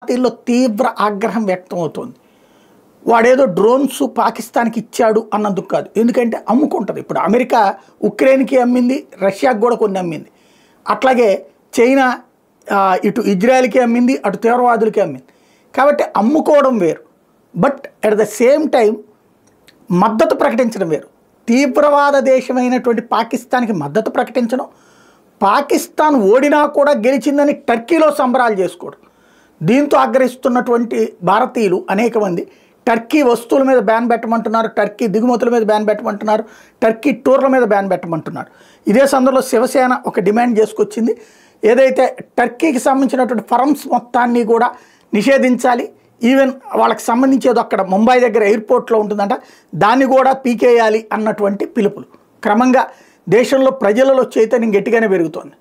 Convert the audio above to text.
భారతీయుల్లో తీవ్ర ఆగ్రహం వ్యక్తం అవుతోంది. వాడేదో డ్రోన్స్ పాకిస్తాన్కి ఇచ్చాడు అన్నందుకు కాదు, ఎందుకంటే అమ్ముకుంటుంది. ఇప్పుడు అమెరికా ఉక్రెయిన్కి అమ్మింది, రష్యాకి కూడా కొన్ని అమ్మింది. అట్లాగే చైనా ఇటు ఇజ్రాయెల్కి అమ్మింది, అటు తీవ్రవాదులకి అమ్మింది. కాబట్టి అమ్ముకోవడం వేరు, but at the same time మద్దతు ప్రకటించడం వేరు. తీవ్రవాద దేశమైనటువంటి పాకిస్తాన్కి మద్దతు ప్రకటించడం, పాకిస్తాన్ ఓడినా కూడా గెలిచిందని టర్కీలో సంబరాలు చేసుకోవడం. దీంతో ఆగ్రహిస్తున్నటువంటి భారతీయులు అనేక మంది టర్కీ వస్తువుల మీద బ్యాన్ పెట్టమంటున్నారు, టర్కీ దిగుమతుల మీద బ్యాన్ పెట్టమంటున్నారు, టర్కీ టూర్ల మీద బ్యాన్ పెట్టమంటున్నారు. ఇదే సందర్భంలో శివసేన ఒక డిమాండ్ చేసుకొచ్చింది, ఏదైతే టర్కీకి సంబంధించినటువంటి ఫర్మ్స్ మొత్తాన్ని కూడా నిషేధించాలి, ఈవెన్ వాళ్ళకి సంబంధించేది అక్కడ ముంబై దగ్గర ఎయిర్పోర్ట్లో ఉంటుందంట, దాన్ని కూడా పీకేయాలి అన్నటువంటి పిలుపులు. క్రమంగా దేశంలో ప్రజలలో చైతన్యం గట్టిగానే పెరుగుతోంది.